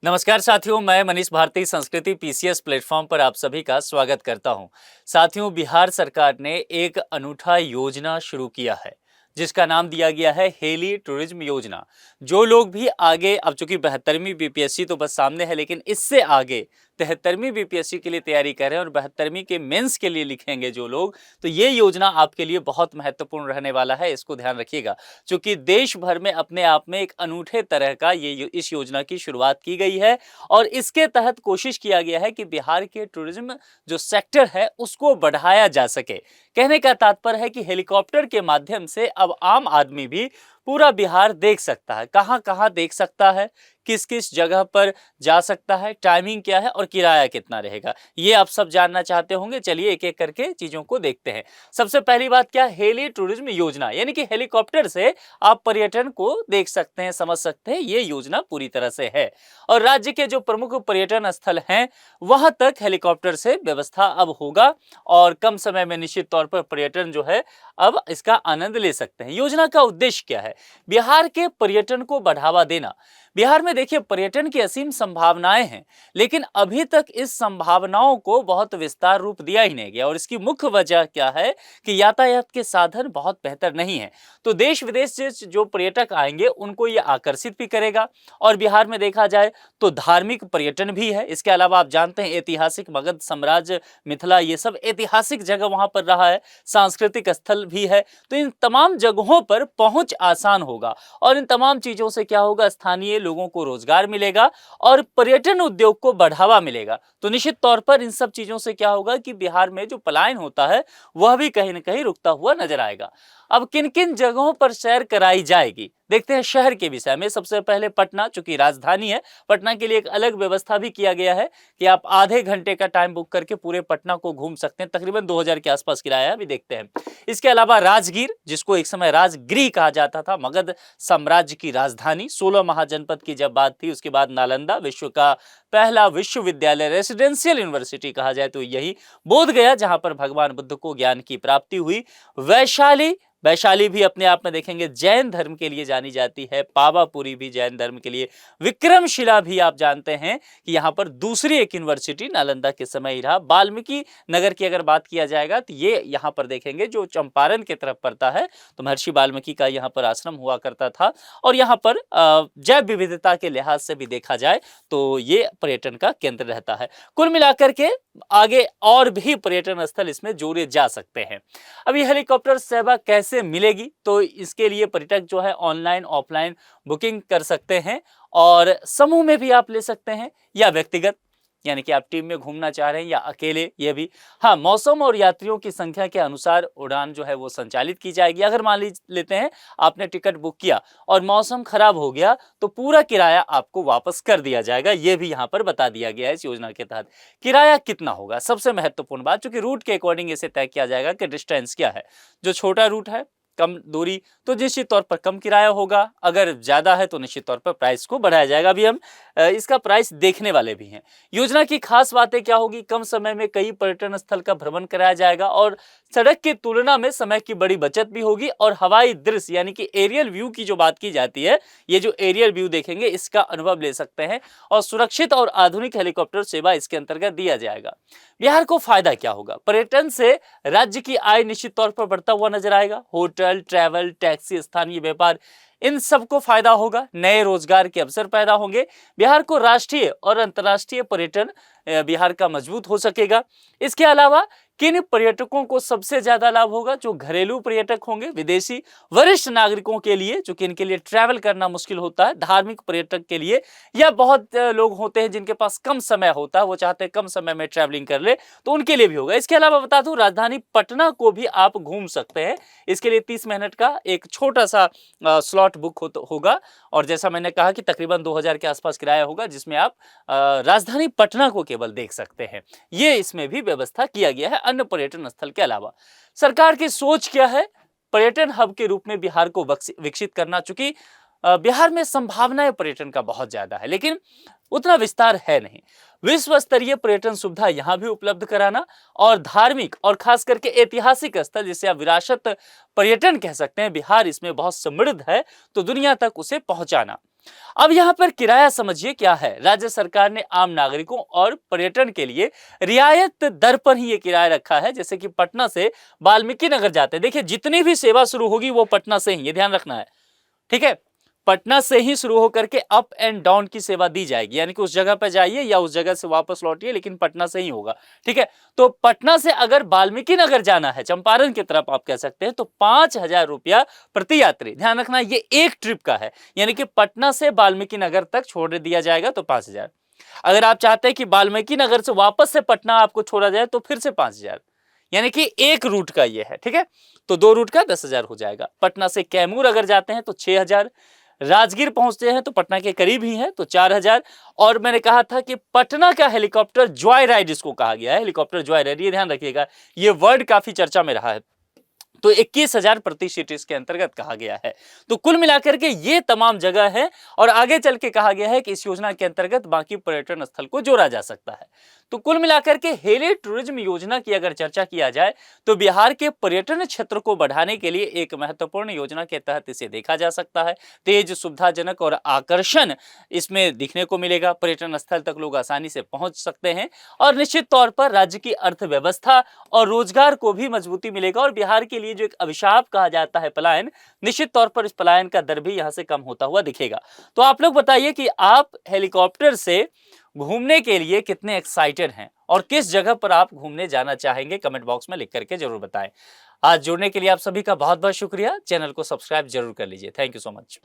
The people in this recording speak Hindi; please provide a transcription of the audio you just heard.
नमस्कार साथियों, मैं मनीष भारती संस्कृति पीसीएस प्लेटफॉर्म पर आप सभी का स्वागत करता हूं। साथियों, बिहार सरकार ने एक अनूठा योजना शुरू किया है जिसका नाम दिया गया है हेली टूरिज्म योजना। जो लोग भी आगे, अब चूंकि 72वीं बीपीएससी तो बस सामने है, लेकिन इससे आगे 73वीं बीपीएससी के लिए तैयारी कर रहे हैं और 72वीं के मेंस के लिए लिखेंगे जो लोग, तो ये योजना आपके लिए बहुत महत्वपूर्ण रहने वाला है। इसको ध्यान रखिएगा, क्योंकि देश भर में अपने आप में एक अनूठे तरह का इस योजना की शुरुआत की गई है और इसके तहत कोशिश किया गया है कि बिहार के टूरिज्म जो सेक्टर है उसको बढ़ाया जा सके। कहने का तात्पर्य है कि हेलीकॉप्टर के माध्यम से अब आम आदमी भी पूरा बिहार देख सकता है। कहां कहां देख सकता है, किस किस जगह पर जा सकता है, टाइमिंग क्या है और किराया कितना रहेगा, ये आप सब जानना चाहते होंगे। चलिए एक एक करके चीजों को देखते हैं। सबसे पहली बात, क्या हेली टूरिज्म योजना, यानी कि हेलीकॉप्टर से आप पर्यटन को देख सकते हैं, समझ सकते हैं। ये योजना पूरी तरह से है और राज्य के जो प्रमुख पर्यटन स्थल हैं वहां तक हेलीकॉप्टर से व्यवस्था अब होगा और कम समय में निश्चित तौर पर पर्यटन जो है अब इसका आनंद ले सकते हैं। योजना का उद्देश्य क्या है? बिहार के पर्यटन को बढ़ावा देना। बिहार में देखिए, पर्यटन की असीम संभावनाएं हैं, लेकिन अभी तक इस संभावनाओं को बहुत विस्तार रूप दिया ही नहीं गया और इसकी मुख्य वजह क्या है कि यातायात के साधन बहुत बेहतर नहीं है। तो देश विदेश से जो पर्यटक आएंगे उनको ये आकर्षित भी करेगा और बिहार में देखा जाए तो धार्मिक पर्यटन भी है। इसके अलावा आप जानते हैं ऐतिहासिक मगध साम्राज्य, मिथिला, ये सब ऐतिहासिक जगह वहां पर रहा है, सांस्कृतिक स्थल भी है। तो इन तमाम जगहों पर पहुंच आसान होगा और इन तमाम चीजों से क्या होगा, स्थानीय लोगों को रोजगार मिलेगा और पर्यटन उद्योग को बढ़ावा मिलेगा। तो निश्चित तौर पर इन सब चीजों से क्या होगा कि बिहार में जो पलायन होता है वह भी कहीं ना कहीं रुकता हुआ नजर आएगा। अब किन किन जगहों पर सैर कराई जाएगी, देखते हैं शहर के विषय में। सबसे पहले पटना, चूंकि राजधानी है, पटना के लिए एक अलग व्यवस्था भी किया गया है कि आप आधे घंटे का टाइम बुक करके पूरे पटना को घूम सकते हैं। तकरीबन 2000 के आसपास किराया भी देखते हैं। इसके अलावा राजगीर, जिसको एक समय राजगृह कहा जाता था, मगध साम्राज्य की राजधानी, 16 महाजनपद की जब बात थी, उसके बाद नालंदा, विश्व का पहला विश्वविद्यालय, रेसिडेंशियल यूनिवर्सिटी कहा जाए तो यही बोध गया, जहां पर भगवान बुद्ध को ज्ञान की प्राप्ति हुई। वैशाली, वैशाली भी अपने आप में देखेंगे जैन धर्म के लिए जानी जाती है। पावापुरी भी जैन धर्म के लिए। विक्रमशिला भी आप जानते हैं कि यहाँ पर दूसरी एक यूनिवर्सिटी नालंदा के समय ही रहा। वाल्मीकि नगर की अगर बात किया जाएगा तो ये यहाँ पर देखेंगे जो चंपारण की तरफ पड़ता है, तो महर्षि वाल्मीकि का यहाँ पर आश्रम हुआ करता था और यहाँ पर जैव विविधता के लिहाज से भी देखा जाए तो ये पर्यटन का केंद्र रहता है। कुल मिलाकर के आगे और भी पर्यटन स्थल इसमें जोड़े जा सकते हैं। अब ये हेलीकॉप्टर सेवा कैसे मिलेगी, तो इसके लिए पर्यटक जो है ऑनलाइन ऑफलाइन बुकिंग कर सकते हैं और समूह में भी आप ले सकते हैं या व्यक्तिगत, यानी कि आप टीम में घूमना चाह रहे हैं या अकेले, ये भी। हाँ, मौसम और यात्रियों की संख्या के अनुसार उड़ान जो है वो संचालित की जाएगी। अगर मान लेते हैं आपने टिकट बुक किया और मौसम खराब हो गया तो पूरा किराया आपको वापस कर दिया जाएगा। ये भी यहाँ पर बता दिया गया है इस योजना के तहत। किराया कितना होगा, सबसे महत्वपूर्ण बात, चूंकि रूट के अकॉर्डिंग इसे तय किया जाएगा कि डिस्टेंस क्या है। जो छोटा रूट है, कम दूरी, तो निश्चित तौर पर कम किराया होगा। अगर ज्यादा है तो निश्चित तौर पर प्राइस को बढ़ाया जाएगा। अभी हम इसका प्राइस देखने वाले भी हैं। योजना की खास बातें क्या होगी, कम समय में कई पर्यटन स्थल का भ्रमण कराया जाएगा और सड़क की तुलना में समय की बड़ी बचत भी होगी और हवाई दृश्य यानी कि एरियल व्यू की जो बात की जाती है, ये जो एरियल व्यू देखेंगे इसका अनुभव ले सकते हैं और सुरक्षित और आधुनिक हेलीकॉप्टर सेवा इसके अंतर्गत दिया जाएगा। बिहार को फायदा क्या होगा, पर्यटन से राज्य की आय निश्चित तौर पर बढ़ता हुआ नजर आएगा। होटल, ट्रैवल, टैक्सी, स्थानीय व्यापार, इन सबको फायदा होगा। नए रोजगार के अवसर पैदा होंगे। बिहार को राष्ट्रीय और अंतर्राष्ट्रीय पर्यटन बिहार का मजबूत हो सकेगा। इसके अलावा किन पर्यटकों को सबसे ज्यादा लाभ होगा, जो घरेलू पर्यटक होंगे, विदेशी, वरिष्ठ नागरिकों के लिए जो कि इनके लिए ट्रैवल करना मुश्किल होता है, धार्मिक पर्यटक के लिए, या बहुत लोग होते हैं जिनके पास कम समय होता है, वो चाहते हैं कम समय में ट्रैवलिंग कर ले, तो उनके लिए भी होगा। इसके अलावा बता दूं, राजधानी पटना को भी आप घूम सकते हैं। इसके लिए 30 मिनट का एक छोटा सा स्लॉट बुक होगा और जैसा मैंने कहा कि तकरीबन 2000 के आसपास किराया होगा, जिसमें आप राजधानी पटना को केवल देख सकते हैं। ये इसमें भी व्यवस्था किया गया है अन्य पर्यटन स्थल के अलावा। सरकार की सोच क्या है, पर्यटन हब के रूप में बिहार को विकसित करना। चूंकि बिहार में संभावनाएं पर्यटन का बहुत ज्यादा है, लेकिन उतना विस्तार है नहीं। विश्व स्तरीय पर्यटन सुविधा यहां भी उपलब्ध कराना और धार्मिक और खास करके ऐतिहासिक स्थल, जिसे आप विरासत पर्यटन कह सकते हैं, बिहार इसमें बहुत समृद्ध है, तो दुनिया तक उसे पहुंचाना। अब यहाँ पर किराया समझिए क्या है। राज्य सरकार ने आम नागरिकों और पर्यटन के लिए रियायत दर पर ही ये किराया रखा है। जैसे कि पटना से वाल्मीकि नगर जाते हैं, देखिए जितनी भी सेवा शुरू होगी वो पटना से ही, ये ध्यान रखना है, ठीक है। पटना से ही शुरू होकर के अप एंड डाउन की सेवा दी जाएगी, यानी कि उस जगह पर जाइए या उस जगह से वापस लौटिए, लेकिन पटना से ही होगा, ठीक है। तो पटना से अगर वाल्मीकि नगर जाना है, चंपारण की तरफ आप कह सकते हैं, तो 5,000 रुपया प्रति यात्री। ध्यान रखना ये एक ट्रिप का है, यानी कि पटना से वाल्मीकि नगर तक छोड़ दिया जाएगा तो 5,000। अगर आप चाहते हैं कि वाल्मीकि नगर से वापस से पटना आपको छोड़ा जाए तो फिर से 5,000, यानी कि एक रूट का ये है, ठीक है। तो 2 रूट का 10,000 हो जाएगा। पटना से कैमूर अगर जाते हैं तो 6,000, राजगीर पहुंचते हैं तो पटना के करीब ही है तो 4,000। और मैंने कहा था कि पटना का हेलीकॉप्टर जॉय राइड इसको कहा गया है, हेलीकॉप्टर जॉय राइड, ये ध्यान रखिएगा, ये वर्ड काफी चर्चा में रहा है। तो 21,000 प्रति सीट इसके अंतर्गत कहा गया है। तो कुल मिलाकर के ये तमाम जगह है, और आगे चल के कहा गया है कि इस योजना के अंतर्गत बाकी पर्यटन स्थल को जोड़ा जा सकता है। तो कुल मिलाकर के हेली टूरिज्म योजना की अगर चर्चा किया जाए तो बिहार के पर्यटन क्षेत्र को बढ़ाने के लिए एक महत्वपूर्ण योजना के तहत इसे देखा जा सकता है। तेज, सुविधाजनक और आकर्षण इसमें दिखने को मिलेगा। पर्यटन स्थल तक लोग आसानी से पहुंच सकते हैं और निश्चित तौर पर राज्य की अर्थव्यवस्था और रोजगार को भी मजबूती मिलेगा। और बिहार के लिए जो एक अभिशाप कहा जाता है पलायन, निश्चित तौर पर इस पलायन का दर भी यहां से कम होता हुआ दिखेगा। तो आप लोग बताइए कि आप हेलीकॉप्टर से घूमने के लिए कितने एक्साइटेड हैं और किस जगह पर आप घूमने जाना चाहेंगे, कमेंट बॉक्स में लिख करके जरूर बताएं। आज जुड़ने के लिए आप सभी का बहुत बहुत शुक्रिया। चैनल को सब्सक्राइब जरूर कर लीजिए। Thank you so much.